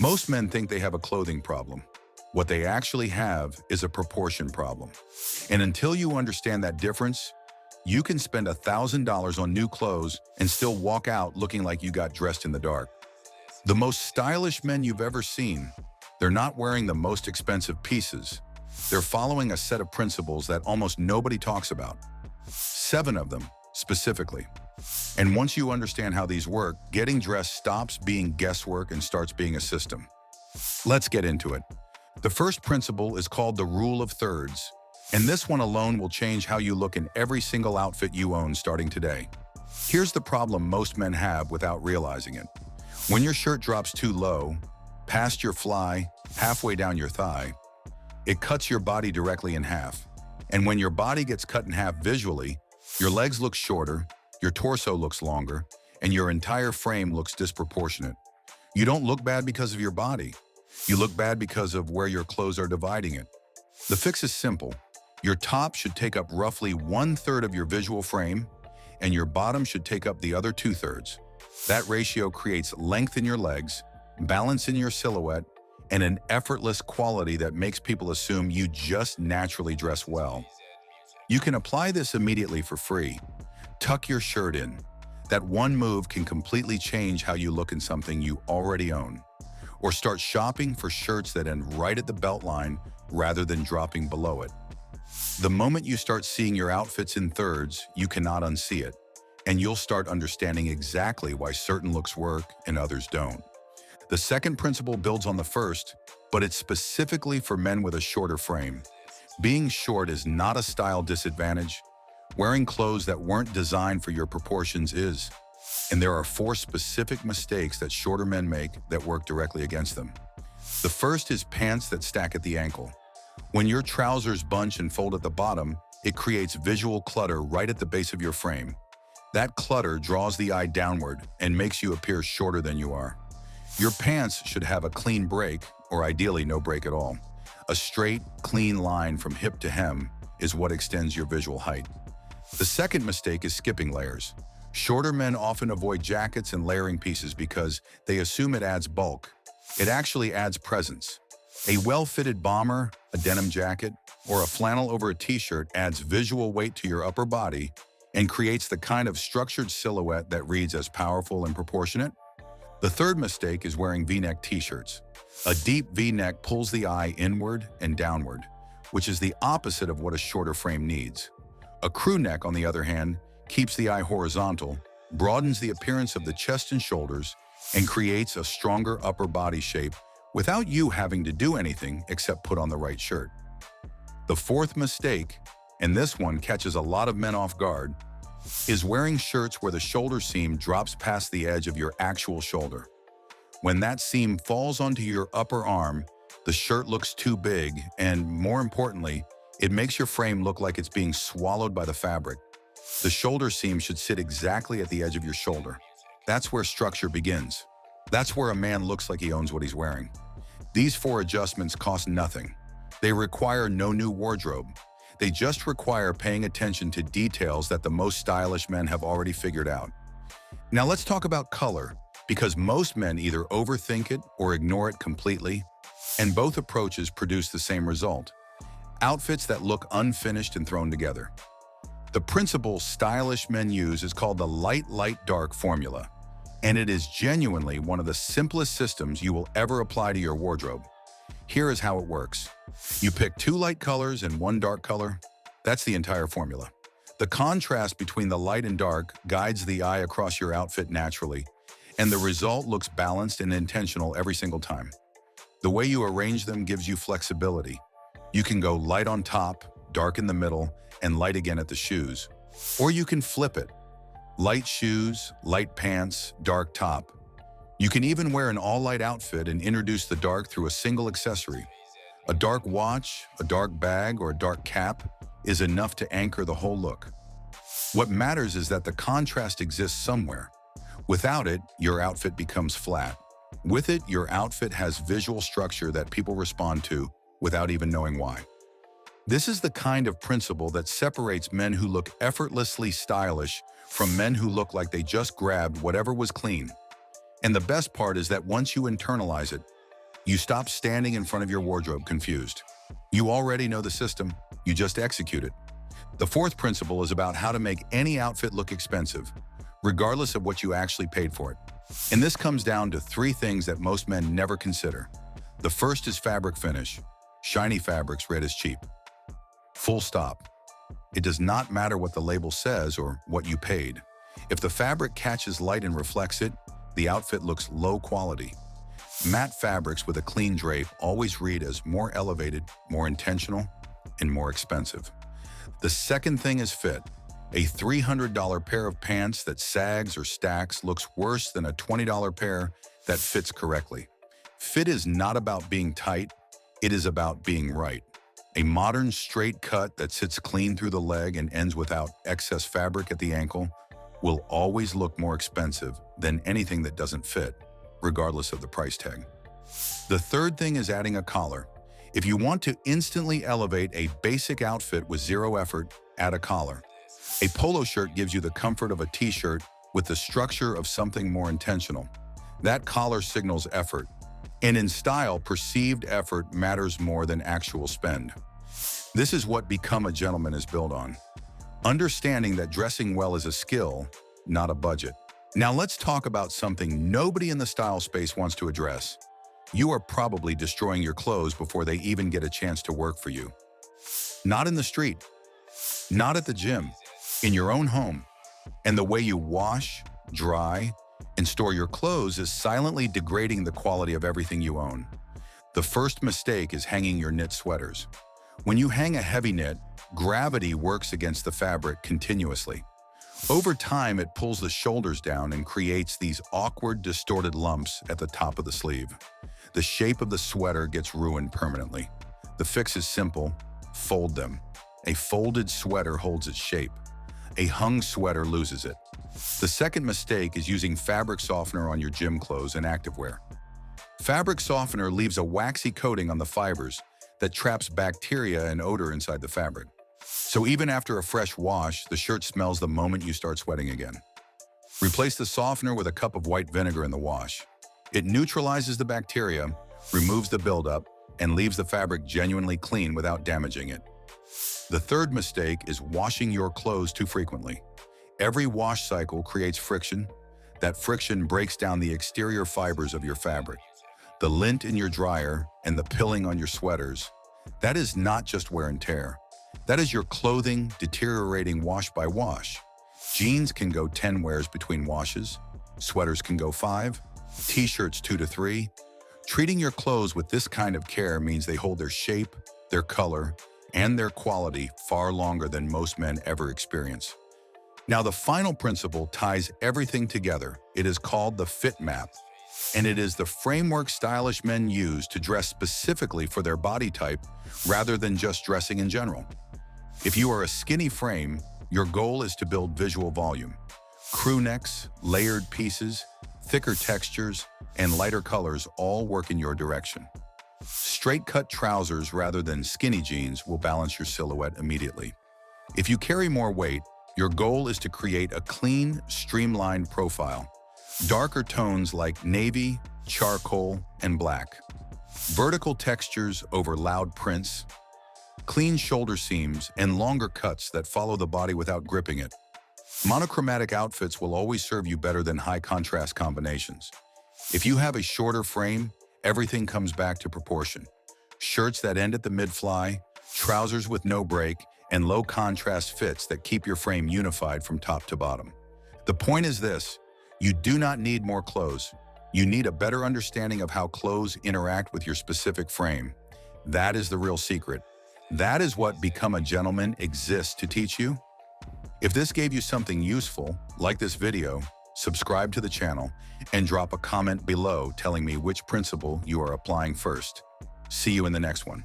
Most men think they have a clothing problem. What they actually have is a proportion problem. And until you understand that difference, you can spend $1,000 on new clothes and still walk out looking like you got dressed in the dark. The most stylish men you've ever seen, they're not wearing the most expensive pieces. They're following a set of principles that almost nobody talks about. 7 of them, specifically. And once you understand how these work, getting dressed stops being guesswork and starts being a system. Let's get into it. The first principle is called the rule of thirds, and this one alone will change how you look in every single outfit you own starting today. Here's the problem most men have without realizing it. When your shirt drops too low, past your fly, halfway down your thigh, it cuts your body directly in half. And when your body gets cut in half visually, your legs look shorter, your torso looks longer, and your entire frame looks disproportionate. You don't look bad because of your body. You look bad because of where your clothes are dividing it. The fix is simple. Your top should take up roughly 1/3 of your visual frame, and your bottom should take up the other 2/3. That ratio creates length in your legs, balance in your silhouette, and an effortless quality that makes people assume you just naturally dress well. You can apply this immediately for free. Tuck your shirt in. That one move can completely change how you look in something you already own. Or start shopping for shirts that end right at the belt line rather than dropping below it. The moment you start seeing your outfits in thirds, you cannot unsee it, and you'll start understanding exactly why certain looks work and others don't. The second principle builds on the first, but it's specifically for men with a shorter frame. Being short is not a style disadvantage. Wearing clothes that weren't designed for your proportions is. And there are 4 specific mistakes that shorter men make that work directly against them. The first is pants that stack at the ankle. When your trousers bunch and fold at the bottom, it creates visual clutter right at the base of your frame. That clutter draws the eye downward and makes you appear shorter than you are. Your pants should have a clean break, or ideally no break at all. A straight, clean line from hip to hem is what extends your visual height. The second mistake is skipping layers. Shorter men often avoid jackets and layering pieces because they assume it adds bulk. It actually adds presence. A well-fitted bomber, a denim jacket, or a flannel over a t-shirt adds visual weight to your upper body and creates the kind of structured silhouette that reads as powerful and proportionate. The third mistake is wearing V-neck t-shirts. A deep V-neck pulls the eye inward and downward, which is the opposite of what a shorter frame needs. A crew neck, on the other hand, keeps the eye horizontal, broadens the appearance of the chest and shoulders, and creates a stronger upper body shape without you having to do anything except put on the right shirt. The fourth mistake, and this one catches a lot of men off guard, is wearing shirts where the shoulder seam drops past the edge of your actual shoulder. When that seam falls onto your upper arm, the shirt looks too big, and more importantly, it makes your frame look like it's being swallowed by the fabric. The shoulder seam should sit exactly at the edge of your shoulder. That's where structure begins. That's where a man looks like he owns what he's wearing. These 4 adjustments cost nothing. They require no new wardrobe. They just require paying attention to details that the most stylish men have already figured out. Now let's talk about color, because most men either overthink it or ignore it completely, and both approaches produce the same result: outfits that look unfinished and thrown together. The principle stylish men use is called the light, light, dark formula, and it is genuinely one of the simplest systems you will ever apply to your wardrobe. Here is how it works. You pick 2 light colors and 1 dark color. That's the entire formula. The contrast between the light and dark guides the eye across your outfit naturally, and the result looks balanced and intentional every single time. The way you arrange them gives you flexibility. You can go light on top, dark in the middle, and light again at the shoes. Or you can flip it. Light shoes, light pants, dark top. You can even wear an all-light outfit and introduce the dark through a single accessory. A dark watch, a dark bag, or a dark cap is enough to anchor the whole look. What matters is that the contrast exists somewhere. Without it, your outfit becomes flat. With it, your outfit has visual structure that people respond to without even knowing why. This is the kind of principle that separates men who look effortlessly stylish from men who look like they just grabbed whatever was clean. And the best part is that once you internalize it, You stop standing in front of your wardrobe confused. You already know the system, you just execute it. The fourth principle is about how to make any outfit look expensive, regardless of what you actually paid for it. And this comes down to three things that most men never consider. The first is fabric finish. Shiny fabrics read as cheap. Full stop. It does not matter what the label says or what you paid. If the fabric catches light and reflects it, the outfit looks low quality. Matte fabrics with a clean drape always read as more elevated, more intentional, and more expensive. The second thing is fit. A $300 pair of pants that sags or stacks looks worse than a $20 pair that fits correctly. Fit is not about being tight, it is about being right. A modern straight cut that sits clean through the leg and ends without excess fabric at the ankle will always look more expensive than anything that doesn't fit, regardless of the price tag. The third thing is adding a collar. If you want to instantly elevate a basic outfit with zero effort, add a collar. A polo shirt gives you the comfort of a t-shirt with the structure of something more intentional. That collar signals effort. And in style, perceived effort matters more than actual spend. This is what Become a Gentleman is built on. Understanding that dressing well is a skill, not a budget. Now let's talk about something nobody in the style space wants to address. You are probably destroying your clothes before they even get a chance to work for you. Not in the street, not at the gym, in your own home. And the way you wash, dry, and store your clothes is silently degrading the quality of everything you own. The first mistake is hanging your knit sweaters. When you hang a heavy knit, gravity works against the fabric continuously. Over time, it pulls the shoulders down and creates these awkward, distorted lumps at the top of the sleeve. The shape of the sweater gets ruined permanently. The fix is simple: fold them. A folded sweater holds its shape. A hung sweater loses it. The second mistake is using fabric softener on your gym clothes and activewear. Fabric softener leaves a waxy coating on the fibers that traps bacteria and odor inside the fabric. So even after a fresh wash, the shirt smells the moment you start sweating again. Replace the softener with a cup of white vinegar in the wash. It neutralizes the bacteria, removes the buildup, and leaves the fabric genuinely clean without damaging it. The third mistake is washing your clothes too frequently. Every wash cycle creates friction. That friction breaks down the exterior fibers of your fabric. The lint in your dryer and the pilling on your sweaters, that is not just wear and tear. That is your clothing deteriorating wash by wash. Jeans can go 10 wears between washes. Sweaters can go 5. T-shirts 2 to 3. Treating your clothes with this kind of care means they hold their shape, their color, and their quality far longer than most men ever experience. Now, the final principle ties everything together. It is called the fit map, and it is the framework stylish men use to dress specifically for their body type rather than just dressing in general. If you are a skinny frame, your goal is to build visual volume. Crew necks, layered pieces, thicker textures, and lighter colors all work in your direction. Straight-cut trousers rather than skinny jeans will balance your silhouette immediately. If you carry more weight, your goal is to create a clean, streamlined profile. Darker tones like navy, charcoal, and black. Vertical textures over loud prints. Clean shoulder seams and longer cuts that follow the body without gripping it. Monochromatic outfits will always serve you better than high-contrast combinations. If you have a shorter frame, everything comes back to proportion. Shirts that end at the mid-fly, trousers with no break, and low-contrast fits that keep your frame unified from top to bottom. The point is this: you do not need more clothes. You need a better understanding of how clothes interact with your specific frame. That is the real secret. That is what Become a Gentleman exists to teach you. If this gave you something useful, like this video, subscribe to the channel, and drop a comment below telling me which principle you are applying first. See you in the next one.